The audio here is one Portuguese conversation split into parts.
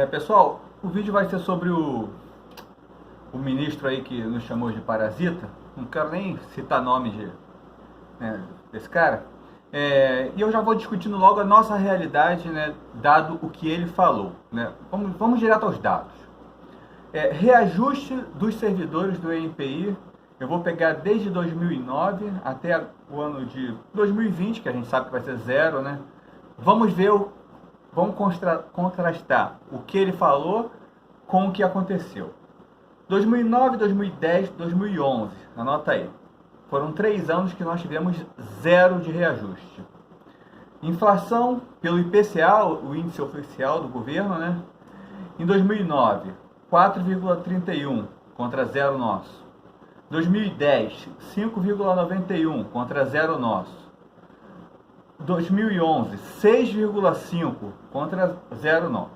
Pessoal, o vídeo vai ser sobre o ministro aí que nos chamou de parasita. Não quero nem citar nome desse cara. E eu já vou discutindo logo a nossa realidade, né, dado o que ele falou. Né? Vamos direto aos dados. Reajuste dos servidores do ENPI. Eu vou pegar desde 2009 até o ano de 2020, que a gente sabe que vai ser zero, né? Vamos contrastar o que ele falou com o que aconteceu. 2009, 2010, 2011, anota aí. Foram 3 anos que nós tivemos zero de reajuste. Inflação pelo IPCA, o índice oficial do governo, né? Em 2009, 4,31 contra zero nosso. 2010, 5,91 contra zero nosso. 2011, 6,5 contra zero nosso.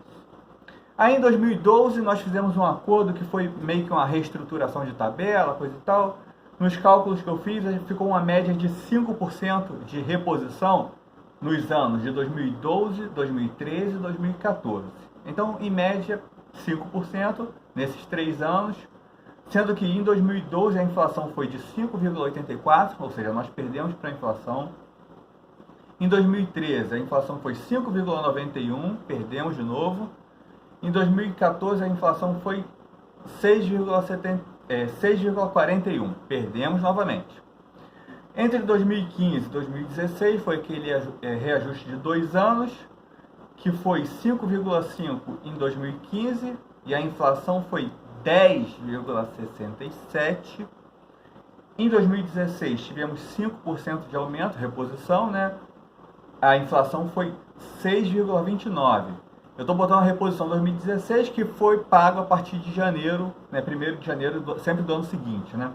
Aí em 2012 nós fizemos um acordo que foi meio que uma reestruturação de tabela, coisa e tal. Nos cálculos que eu fiz, ficou uma média de 5% de reposição nos anos de 2012, 2013 e 2014. Então, em média, 5% nesses 3 anos, sendo que em 2012 a inflação foi de 5,84, ou seja, nós perdemos para a inflação. Em 2013 a inflação foi 5,91, perdemos de novo. Em 2014 a inflação foi 6,41, perdemos novamente. Entre 2015 e 2016 foi aquele reajuste de 2 anos, que foi 5,5 em 2015 e a inflação foi 10,67. Em 2016 tivemos 5% de aumento, reposição, né? A inflação foi 6,29. Eu estou botando a reposição 2016, que foi pago a partir de janeiro, né, 1º de janeiro, sempre do ano seguinte, né?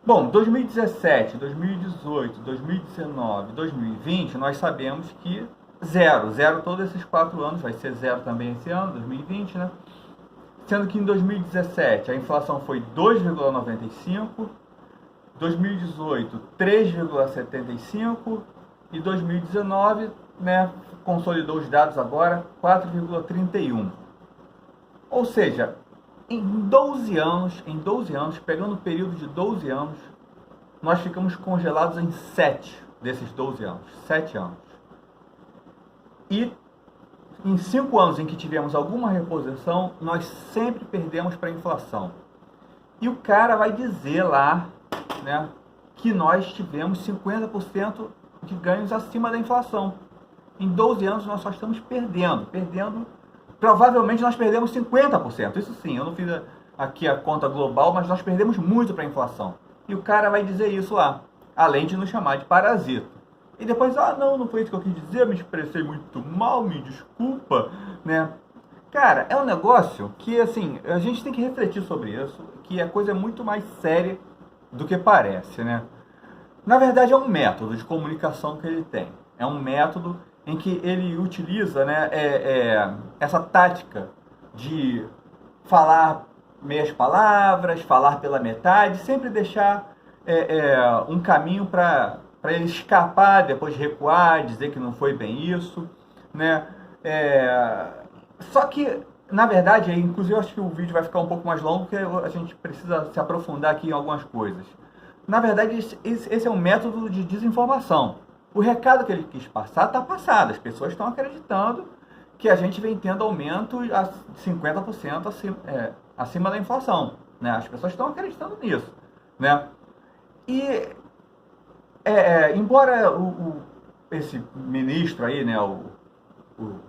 Bom, 2017, 2018, 2019, 2020, nós sabemos que zero todos esses 4 anos, vai ser zero também esse ano, 2020, né? Sendo que em 2017 a inflação foi 2,95, 2018 3,75 e 2019, né, consolidou os dados agora, 4,31. Ou seja, em 12 anos, pegando o período de 12 anos, nós ficamos congelados em 7 desses 12 anos, 7 anos. E em 5 anos em que tivemos alguma reposição, nós sempre perdemos para a inflação. E o cara vai dizer lá, né, que nós tivemos 50% de ganhos acima da inflação. Em 12 anos nós só estamos perdendo. Provavelmente nós perdemos 50%. Isso sim, eu não fiz aqui a conta global, mas nós perdemos muito para a inflação. E o cara vai dizer isso lá, além de nos chamar de parasita. E depois, não foi isso que eu quis dizer, me expressei muito mal, me desculpa, né? Cara, é um negócio que, assim, a gente tem que refletir sobre isso, que a coisa é muito mais séria do que parece, né? Na verdade, é um método de comunicação que ele tem. É um método em que ele utiliza, né, essa tática de falar meias palavras, falar pela metade, sempre deixar um caminho para ele escapar, depois recuar, dizer que não foi bem isso, né? Só que, na verdade, inclusive eu acho que o vídeo vai ficar um pouco mais longo, porque a gente precisa se aprofundar aqui em algumas coisas. Na verdade, esse é um método de desinformação. O recado que ele quis passar está passado. As pessoas estão acreditando que a gente vem tendo aumento a 50% acima da inflação. Né? As pessoas estão acreditando nisso. Né? E, embora esse ministro aí, né, o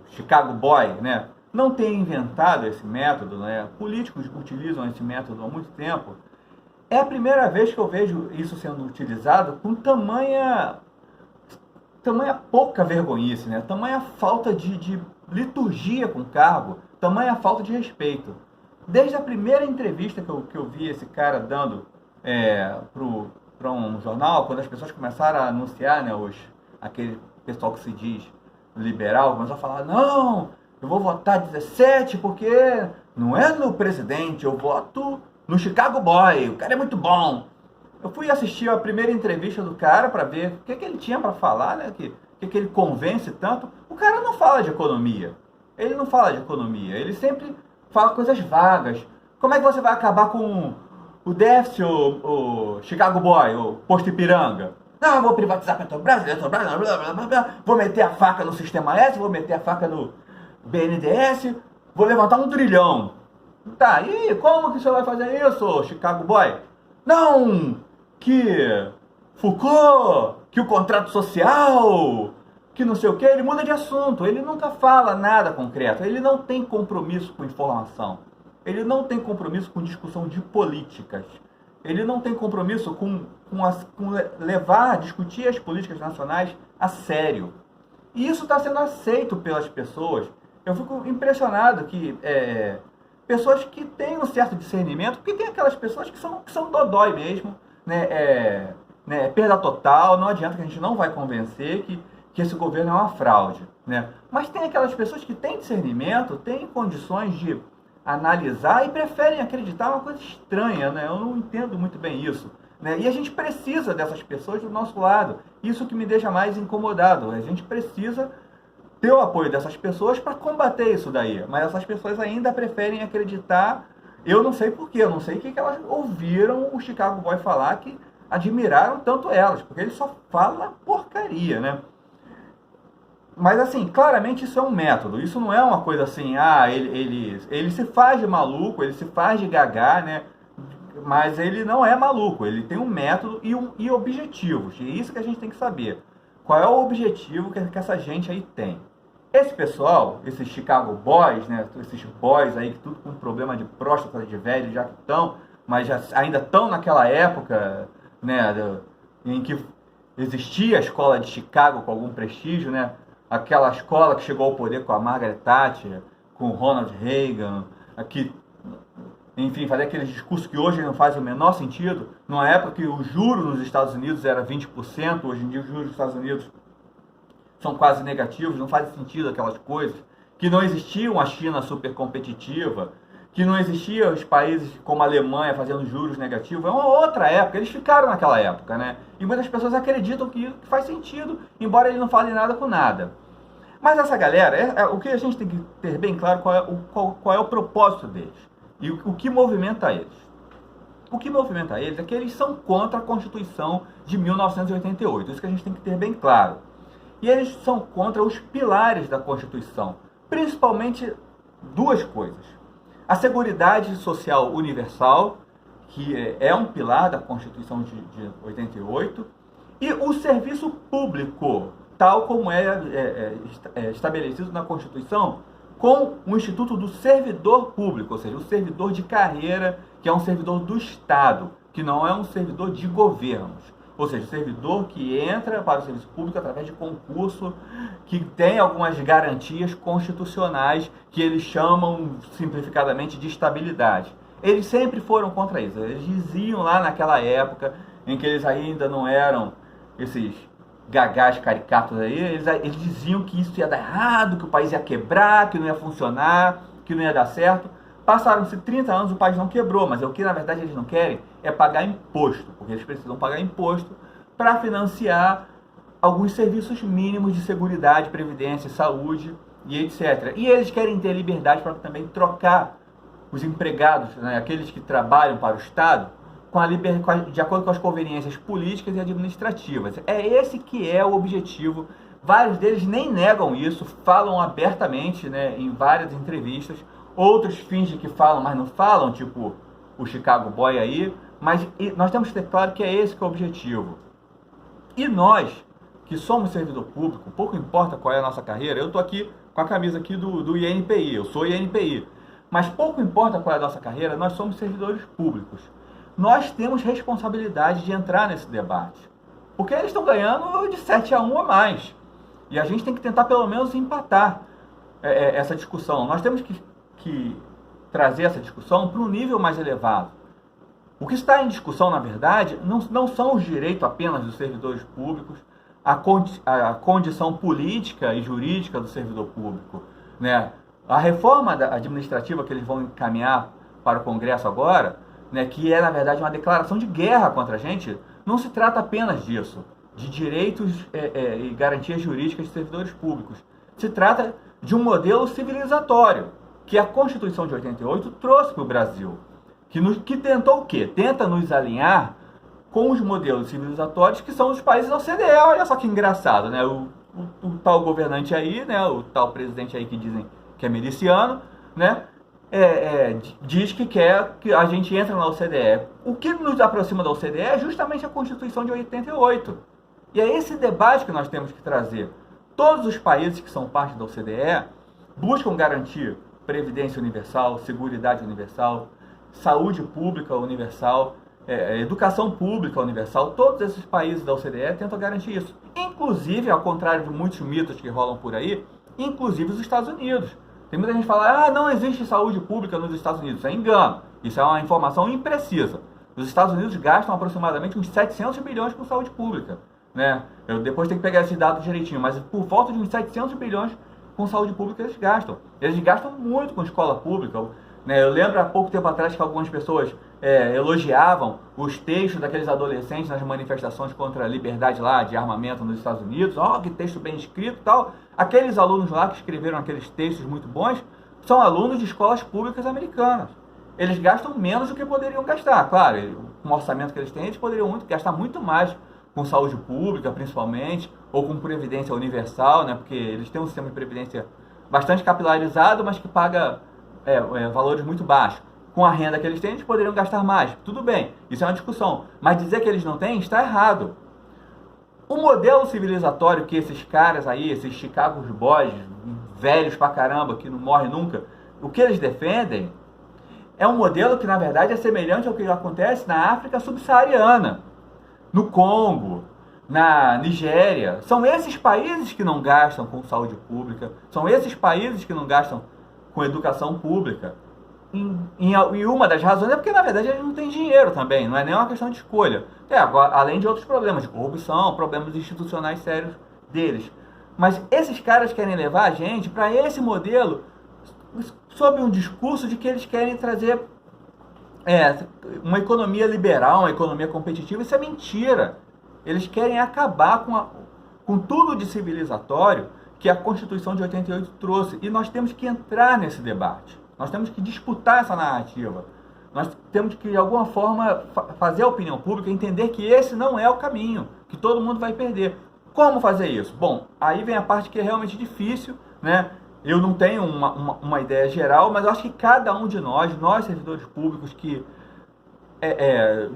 Chicago Boy, né, não tenha inventado esse método, né, políticos utilizam esse método há muito tempo, é a primeira vez que eu vejo isso sendo utilizado com tamanha pouca vergonhice, né? Tamanha falta de liturgia com o cargo, tamanha falta de respeito. Desde a primeira entrevista que eu vi esse cara dando para um jornal, quando as pessoas começaram a anunciar, né, aquele pessoal que se diz liberal, começou a falar, não, eu vou votar 17 porque não é no presidente, eu voto no Chicago Boy, o cara é muito bom. Eu fui assistir a primeira entrevista do cara para ver o que ele tinha para falar, né? O que ele convence tanto. O cara não fala de economia. Ele não fala de economia, ele sempre fala coisas vagas. Como é que você vai acabar com o déficit, o Chicago Boy, o Posto Ipiranga? Não, eu vou privatizar a Petrobras, blá, blá, blá, blá, vou meter a faca no Sistema S, vou meter a faca no BNDES, vou levantar 1 trilhão. Tá, e como que o senhor vai fazer isso, Chicago Boy? Não, que Foucault, que o contrato social, que não sei o que, ele muda de assunto, ele nunca fala nada concreto, ele não tem compromisso com informação, ele não tem compromisso com discussão de políticas, ele não tem compromisso com levar, discutir as políticas nacionais a sério. E isso está sendo aceito pelas pessoas. Eu fico impressionado que pessoas que têm um certo discernimento, porque tem aquelas pessoas que são dodói mesmo, né, perda total, não adianta, que a gente não vai convencer que esse governo é uma fraude, né? Mas tem aquelas pessoas que têm discernimento, têm condições de analisar e preferem acreditar uma coisa estranha, né? Eu não entendo muito bem isso, né? E a gente precisa dessas pessoas do nosso lado. Isso que me deixa mais incomodado. A gente precisa ter o apoio dessas pessoas para combater isso daí. Mas essas pessoas ainda preferem acreditar. Eu não sei porquê, eu não sei o que elas ouviram o Chicago Boy falar que admiraram tanto elas, porque ele só fala porcaria, né? Mas assim, claramente isso é um método, isso não é uma coisa assim, ele se faz de maluco, ele se faz de gagá, né? Mas ele não é maluco, ele tem um método e objetivos, e é isso que a gente tem que saber. Qual é o objetivo que essa gente aí tem? Esse pessoal, esses Chicago Boys, né? Esses boys aí que tudo com problema de próstata de velho já que estão, mas ainda estão naquela época, né? Em que existia a escola de Chicago com algum prestígio, né? Aquela escola que chegou ao poder com a Margaret Thatcher, com o Ronald Reagan, aqui, enfim, fazer aqueles discursos que hoje não fazem o menor sentido. Numa época que o juro nos Estados Unidos era 20%, hoje em dia os juros dos Estados Unidos são quase negativos, não faz sentido aquelas coisas. Que não existia uma China super competitiva, que não existia os países como a Alemanha fazendo juros negativos. É uma outra época, eles ficaram naquela época, né? E muitas pessoas acreditam que faz sentido, embora ele não fale nada com nada. Mas essa galera, o que a gente tem que ter bem claro qual é o propósito deles e o que movimenta eles. O que movimenta eles é que eles são contra a Constituição de 1988, isso que a gente tem que ter bem claro. E eles são contra os pilares da Constituição, principalmente duas coisas. A Seguridade Social Universal, que é um pilar da Constituição de 88, e o serviço público, tal como é estabelecido na Constituição, com o Instituto do Servidor Público, ou seja, o servidor de carreira, que é um servidor do Estado, que não é um servidor de governos. Ou seja, o servidor que entra para o serviço público através de concurso, que tem algumas garantias constitucionais que eles chamam simplificadamente de estabilidade. Eles sempre foram contra isso. Eles diziam lá naquela época em que eles ainda não eram esses gagás caricatos aí, eles diziam que isso ia dar errado, que o país ia quebrar, que não ia funcionar, que não ia dar certo. Passaram-se 30 anos, o país não quebrou, mas o que na verdade eles não querem é pagar imposto, porque eles precisam pagar imposto para financiar alguns serviços mínimos de seguridade, previdência, saúde e etc. E eles querem ter liberdade para também trocar os empregados, né, aqueles que trabalham para o Estado, de acordo com as conveniências políticas e administrativas. É esse que é o objetivo. Vários deles nem negam isso, falam abertamente, né, em várias entrevistas. Outros fingem que falam, mas não falam, tipo o Chicago Boy aí. Mas nós temos que ter claro que é esse que é o objetivo. E nós, que somos servidor público, pouco importa qual é a nossa carreira, eu estou aqui com a camisa aqui do INPI, eu sou INPI. Mas pouco importa qual é a nossa carreira, nós somos servidores públicos. Nós temos responsabilidade de entrar nesse debate. Porque eles estão ganhando de 7-1 a mais. E a gente tem que tentar pelo menos empatar essa discussão. Nós temos que trazer essa discussão para um nível mais elevado. O que está em discussão, na verdade, não são os direitos apenas dos servidores públicos, a condição política e jurídica do servidor público, né? A reforma administrativa que eles vão encaminhar para o Congresso agora, né, que é, na verdade, uma declaração de guerra contra a gente, não se trata apenas disso, de direitos e garantias jurídicas de servidores públicos. Se trata de um modelo civilizatório que a Constituição de 88 trouxe para o Brasil, que tentou o quê? Tenta nos alinhar com os modelos civilizatórios que são os países da OCDE. Olha só que engraçado, né? O tal governante aí, né? O tal presidente aí que dizem que é miliciano, né? Diz que quer que a gente entre na OCDE. O que nos aproxima da OCDE é justamente a Constituição de 88. E é esse debate que nós temos que trazer. Todos os países que são parte da OCDE buscam garantir previdência universal, seguridade universal, saúde pública universal, educação pública universal. Todos esses países da OCDE tentam garantir isso. Inclusive, ao contrário de muitos mitos que rolam por aí, inclusive os Estados Unidos. Tem muita gente que fala, não existe saúde pública nos Estados Unidos. Isso é engano. Isso é uma informação imprecisa. Os Estados Unidos gastam aproximadamente uns 700 bilhões com saúde pública. Né? Eu depois tenho que pegar esse dado direitinho, mas por volta de uns 700 bilhões com saúde pública eles gastam. Eles gastam muito com escola pública. Né? Eu lembro há pouco tempo atrás que algumas pessoas elogiavam os textos daqueles adolescentes nas manifestações contra a liberdade lá de armamento nos Estados Unidos. Que texto bem escrito e tal. Aqueles alunos lá que escreveram aqueles textos muito bons são alunos de escolas públicas americanas. Eles gastam menos do que poderiam gastar. Claro, com o orçamento que eles têm, eles poderiam gastar muito mais com saúde pública, principalmente, ou com previdência universal, né? Porque eles têm um sistema de previdência bastante capilarizado, mas que paga valores muito baixos. Com a renda que eles têm, eles poderiam gastar mais. Tudo bem, isso é uma discussão. Mas dizer que eles não têm está errado. O modelo civilizatório que esses caras aí, esses Chicago Boys, velhos pra caramba, que não morrem nunca, o que eles defendem é um modelo que, na verdade, é semelhante ao que acontece na África subsaariana, no Congo, na Nigéria. São esses países que não gastam com saúde pública, são esses países que não gastam com educação pública. E uma das razões é porque, na verdade, eles não têm dinheiro também, não é nem uma questão de escolha. Além de outros problemas de corrupção, problemas institucionais sérios deles. Mas esses caras querem levar a gente para esse modelo sob um discurso de que eles querem trazer uma economia liberal, uma economia competitiva. Isso é mentira. Eles querem acabar com tudo de civilizatório que a Constituição de 88 trouxe. E nós temos que entrar nesse debate. Nós temos que disputar essa narrativa. Nós temos que, de alguma forma, fazer a opinião pública entender que esse não é o caminho, que todo mundo vai perder. Como fazer isso? Bom, aí vem a parte que é realmente difícil, né? Eu não tenho uma ideia geral, mas eu acho que cada um de nós servidores públicos, que,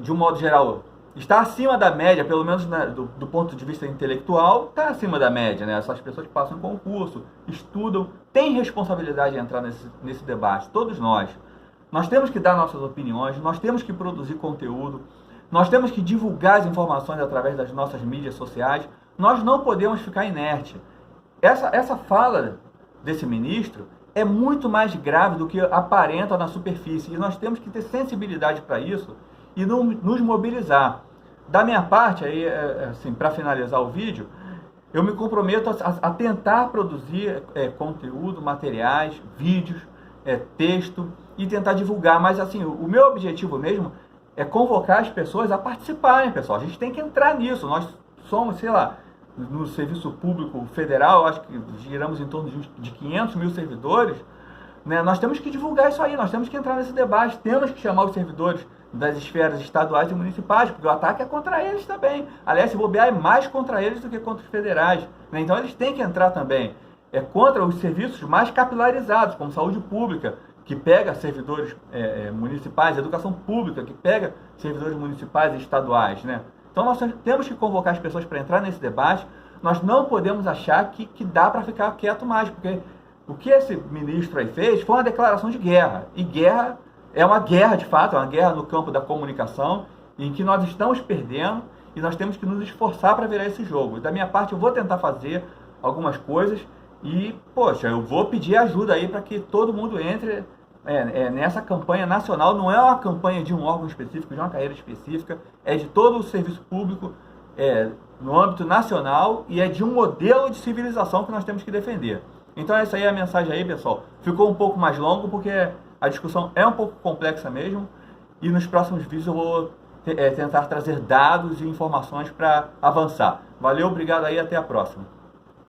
de um modo geral, está acima da média, pelo menos do ponto de vista intelectual, está acima da média, né? Essas pessoas que passam em concurso, estudam, têm responsabilidade de entrar nesse debate, todos nós. Nós temos que dar nossas opiniões, nós temos que produzir conteúdo, nós temos que divulgar as informações através das nossas mídias sociais, nós não podemos ficar inerte. Essa fala desse ministro é muito mais grave do que aparenta na superfície, e nós temos que ter sensibilidade para isso e nos mobilizar. Da minha parte, aí, assim, para finalizar o vídeo, eu me comprometo a tentar produzir conteúdo, materiais, vídeos, texto, e tentar divulgar. Mas assim, o meu objetivo mesmo é convocar as pessoas a participarem, pessoal. A gente tem que entrar nisso. Nós somos, sei lá, no serviço público federal, acho que giramos em torno de 500 mil servidores, né? Nós temos que divulgar isso aí, nós temos que entrar nesse debate, temos que chamar os servidores das esferas estaduais e municipais, porque o ataque é contra eles também. Aliás, se bobear, é mais contra eles do que contra os federais, né? Então eles têm que entrar também. É contra os serviços mais capilarizados, como saúde pública, que pega servidores municipais, educação pública, que pega servidores municipais e estaduais, né? Então nós temos que convocar as pessoas para entrar nesse debate. Nós não podemos achar que dá para ficar quieto mais, porque o que esse ministro aí fez foi uma declaração de guerra. E guerra é uma guerra de fato, é uma guerra no campo da comunicação, em que nós estamos perdendo e nós temos que nos esforçar para virar esse jogo. Da minha parte, eu vou tentar fazer algumas coisas e, poxa, eu vou pedir ajuda aí para que todo mundo entre nessa campanha nacional. Não é uma campanha de um órgão específico, de uma carreira específica, é de todo o serviço público no âmbito nacional e é de um modelo de civilização que nós temos que defender. Então essa aí é a mensagem aí, pessoal. Ficou um pouco mais longo porque a discussão é um pouco complexa mesmo e nos próximos vídeos eu vou tentar trazer dados e informações para avançar. Valeu, obrigado aí, até a próxima.